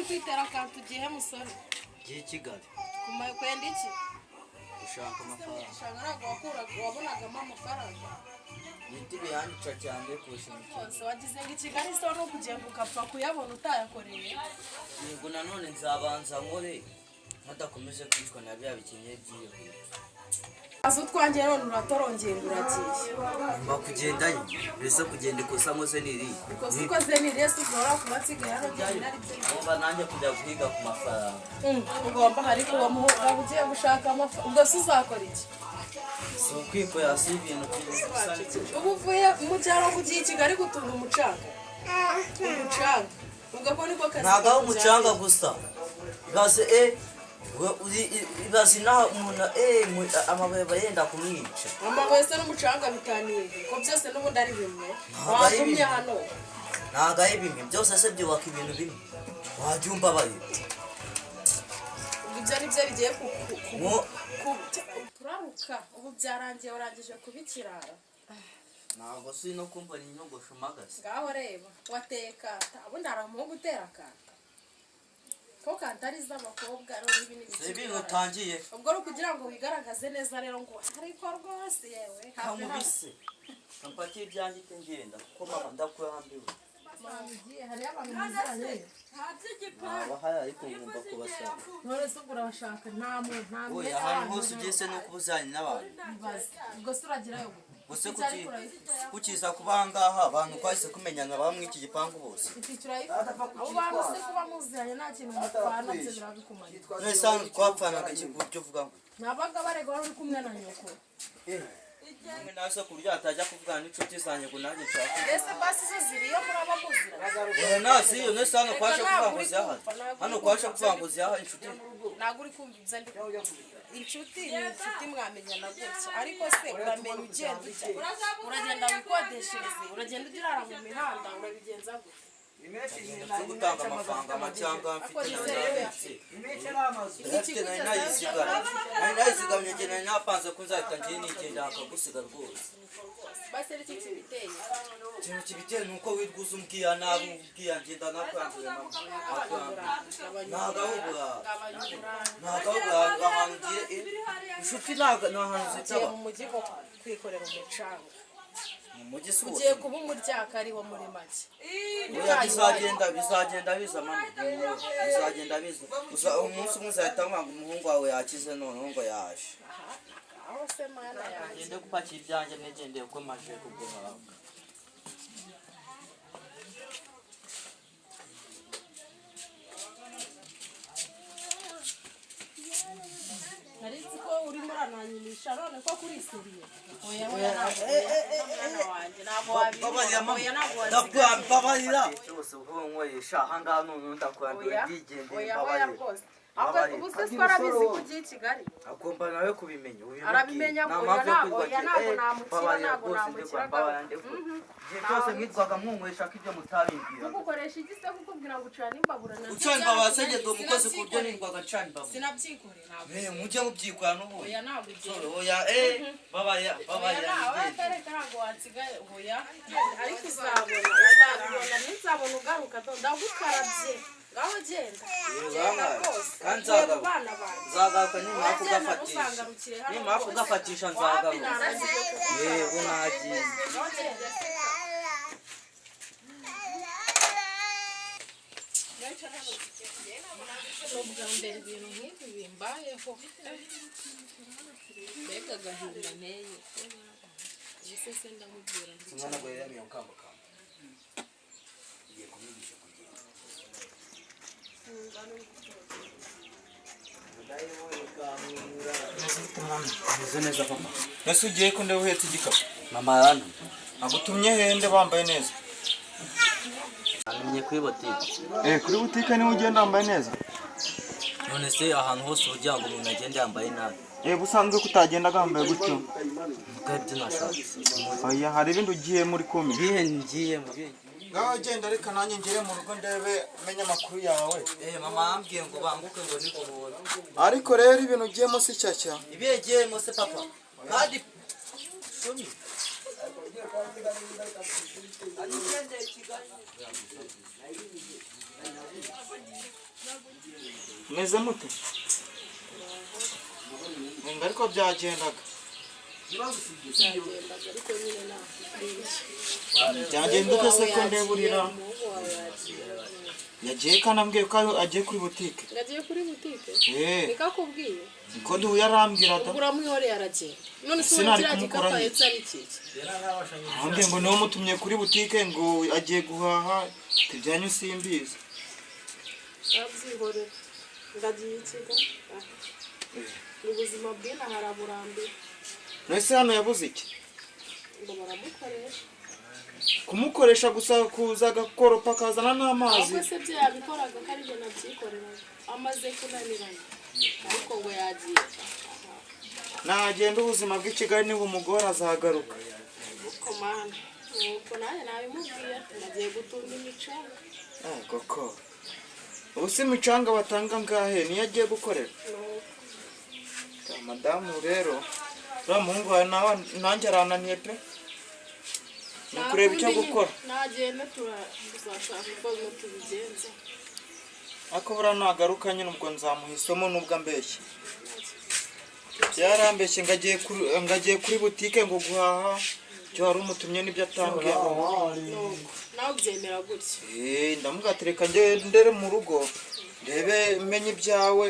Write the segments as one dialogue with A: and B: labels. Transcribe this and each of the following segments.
A: kwitera akantu ugiye musore
B: gihe Kigali
A: kumaye kwenda iki
B: ushaka amafaranga
A: ushaka ntabwo wabonagamo amafaranga
B: niti bihanyica cyane kurushinga
A: kose wagize ngo i Kigali so no kugenda ugapfa kuyabona utayakoreye
B: yego nanone nzabanza nkore ntadakomeje kwicwa na bya bikenye by'iyo
A: azo twangiye none uratorongera uragiye
B: mba kugendayo mbese kugenda ikosamo se niri
A: ikoze ukoze ni resi ugora ku matsiga yaro genda ari byo
B: ngomba nanjye kujya guhiga ku mafaranga
A: ugomba hari kuba muhoga ugiye gushaka amafaranga ubwo se uzakora iki
B: si ukwikoya si ibintu by'ubusanzwe
A: ubu uvuye mu cyaro ugiye i Kigali gutunga umucanga ubwo ko niko kazi
B: ntabwo ari umucanga gusa base ibazi naho umuntu amabuye bayenda kumwica
A: amabuye se n'umucanga bitaniye ko byose n'ubundi ari bimwe wagumye hano
B: ntabwo ari bimwe byose se byubaka ibintu bimwe wabyumva bayo
A: ibyo ni byo bigiye turaruka ubu byarangiye urangije kubikirara
B: ntabwo si no kumva ni inyogosho umagaze
A: ngaho reba wateye kanta ubundi hari umuhungu utera kanta ko kanta ari iz'abakobwa rero n'ibi ni
B: si ibintu utangiye
A: ubwo ari ukugira ngo wigaragaze neza rero ngo ariko rwose yewe
B: kamubise kampati ibyanjye ite ngenda kuko mama ndakurambiwe
A: hariyo abantu bizanye
B: abahari ariko ngomba kubasaba
A: none se urabashaka nta muntu
B: oya ahantu hose ugiye se no kubuzanye n'abantu
A: ubwo se uragirayo
B: gusa kukiza kuba ahangaha abantu twahise kumenyana bamwe iki gipangu bose
A: abo bantu se kuba muziranye nta kintu mutwana byo birabikumanya
B: nese hano twapfanaga iki buryo uvuga ngo
A: nabaga barega wari uri kumwe na nyoko
B: mwe nase kurya atajya kuvugana n'inshuti zanjye ngo nanjye nshaka
A: ese basi zo ziriyo muraba muzira
B: nasi iyo nese hano kwashe kuvuga ngo ziyaha hano kwashe kuvuga ngo ziyaha inshuti
A: ntabwo uri kumva ibyo ndi inshuti ni inshuti mwamenyana gutya ariko se uramenya ugenda ujya uragenda wikodeshereze uragenda ujya urara mu mihanda urabigenza gutya
B: zo gutanga amafaranga amacyanga mfite nayizigamye njye nari napanze ko nzahita ngiye nigenda akagusiga rwose
A: basi ari iki kibiteye
B: ikintu kibiteye ni uko wirwuza umbwiya nabi umbwiya ngenda nakwanduye ntabwo ahubura ahantu ugiye inshuti ntabwo ni ahantu zitaba
A: mu mujyi ko kwikorera umucanga
B: mu mujyi si
A: ugiye kuba umuryaka ariwo muri make
B: bizagenda biza mama bizagenda biza umunsi umwe uzahita mwanga umuhungu wawe yakize noneho ngo yaje
A: aho se mana yaje
B: ngende gupakira ibyanjye negendeye uko maje kuguhabwa
A: narizi ko urimo urananyinisha none ko kuri seriye
B: babarira cyose uvuga nkoresha ahangaha none ndakwandura byigendeye babarira
A: ubu se twarabizi ko ugiye i Kigali
B: agomba nawe kubimenya
A: arabimenya ko oya ntabwo namukira
B: igihe cyose mwitwaga mwunywesha ko ibyo mutabimbwira
A: kugukoresha iki se kukubwira ngo ucana imbabura na
B: ucana imbabura se ngendo umukozi ku buryo nirwaga ncana imbabura
A: sinabyikorera
B: mujye mubyikorera n'ubundi
A: oya ntabwo ugiye
B: oya babarira
A: ntabwo wansigaye oya ariko uzabona nizabona ugaruka ndagukarabye ngaho genda
B: kandi nzagaruka nimara kugafatisha nzagaruka yego nagiye
A: ubwa mbere ibintu nk'ibi bimbayeho mbega agahinda nteye ese se ndamubwira
B: umwana ngo yari yamukambakamba igiye kumwigisha kugenda umeze neza papa
C: ese ugiye ko ndeba uhetse igikapu
B: mama yantu
C: agutumye hende bambaye neza
B: amenye kuri botike
C: kuri butike niwe ugenda wambaye neza
B: none se ahantu hose ugira ngo umuntu agende yambaye nabi
C: busanzwe ko utagendaga wambaye gutyo
B: mukabyo nashatse
C: oya hari ibindi ugiye muri kumi
B: bihe ngiye mu bihe
C: ngaho genda reka nanjye ngere mu rugo ndebe menye amakuru yawe
B: mama yambwiye ngo banguke ngo ni kubona
C: ariko rero ibintu ugiyemo si cyacya
B: ibihe giyemo se papa kandi shumi
C: meze mute ngo ariko byagendaga
A: byagendaga ariko nyine nta
C: byagenda ute se ko ndeburira yagiye kanambwiye ko agiye kuri butike
A: ngagiye kuri butike
C: eh
A: nikakubwiye
C: niko duhuye arambwira da
A: uramwihoreye aragenda none se
C: Sinari
A: kiriya
C: kumukora
A: gikapu
C: nyine.
A: ahetse ari iki
C: ahandi ngo niwe mutumye kuri butike ngo agiye guhaha ibyanyu simbizi
A: abyihorera ngagiye ikigo ubuzima bw'ina haraburambira
C: nese hano yabuze iki
A: ngo baramukoresha
C: kumukoresha gusa kuza agakoropa akazana n'amazi
A: ahubwo se byo yabikoraga ko ari byo nabyikoreraga amaze kunanirana ariko ngo yagiye
C: nagenda ubuzima bw'ikigali niba umugore azagaruka
A: uko mana nuko nanjye nabimubwiye nagiye gutunda imicanga
C: koko ubu si imicanga batanga ngahe niyo agiye gukorera madamu rero uriya muhungu wawe nanjye arananiye pe ni ukureba icyo gukora
A: nagenda tuzashaka uko tubigenza
C: ariko buriya nagaruka nyine ubwo nzamuha isomo n'ubwo ambeshye yarambeshye ngo agiye kuri butike ngo guhaha icyo wari umutumye n'ibyo atambwiye
A: nawe ubyemera gutya
C: ndamugatereka ndere mu rugo ndebe menye ibyawe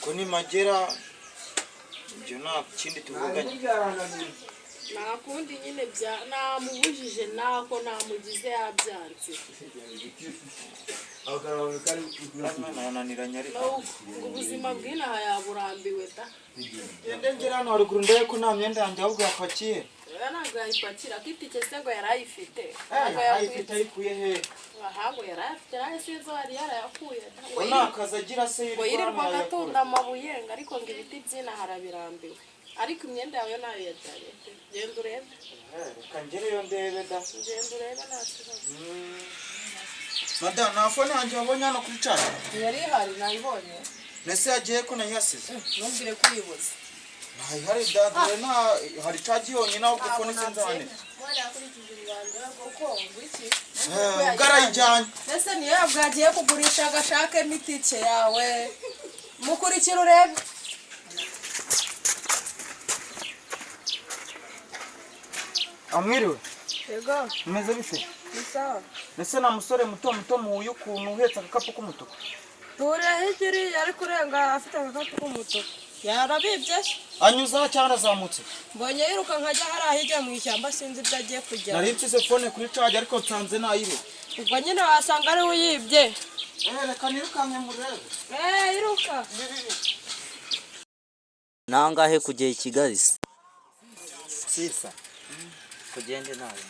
C: ngo nimagera ibyo nta kindi tuvuganye
A: nta kundi nyine namubujije ntako namugize yabyanze
C: nananiranye ariko
A: ngo ubuzima bw'inaha yaburambiwe da
C: ngende ngera hano haruguru ndebe ko nta myenda yanjye ahubwo yapakiye
A: ntabwo yayipakira ko itike se ngo yari ayifite
C: ayifite ayikuye he
A: aha ngo yari ayafite nawe sinzi wari yarayakuye
C: ngo nta kazi agira se
A: ngo yirirwa agatunda amabuye ngo ariko ngo ibiti by'inaha harabirambiwe ariko imyenda yawe nayo yajyanye genda urebe
C: reka ngereyo ndebe da
A: genda urebe nta kibazo
C: madamu nta fone yanjye wabonye hano kuri cana
A: yari ihari nayibonye
C: nese yagiye ko nayihasize
A: ntumbwire ko uyibuze
C: ntayihari dadure nta hari cagi yonyine ahubwo fone sinzane ubwo arayijyanye
A: mbese niyo yabwagiye kugurisha agashakemo itike yawe mukurikira urebe
C: amwiriwe
A: yego
C: umeze bite
A: ni sawa
C: ese nta musore muto muhuye ukuntu uhetse agakapu k'umutuku
A: nturiye hirya iriya ari kurenga afite agakapu k'umutuku yarabibye
C: anyuzaho cyangwa arazamutse
A: mbonye yiruka nkajya hariya hirya mu ishyamba sinzi ibyo agiye kujya
C: nari nsize fone kuri cagi ariko nsanze nayibe
A: ubwo nyine wasanga ari we uyibye
C: reka nirukanke murebe
A: iruka
B: nangahe kujya i Kigali se
C: sisa
B: kugende nawe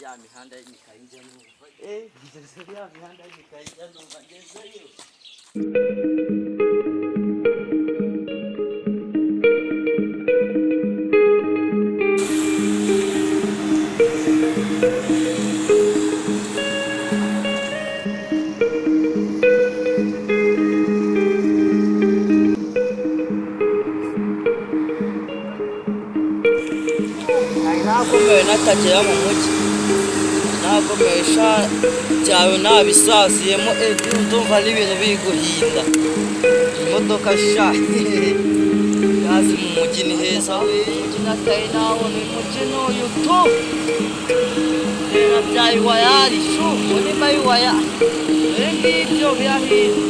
B: ya mihanda y'imikara njya numva ngeze ya mihanda y'imikara njya numva ngezeyo nakomewe natakira mu mujyi nakomesha byawe nabisaziyemo ndumva n'ibintu biri guhinda imodoka sha yazi mu mujyi ni heza umujyi natari naho ni mujyi n'uyu tu reba bya iwaya ari shu muri mayiwaya ibi ngibyo birahinda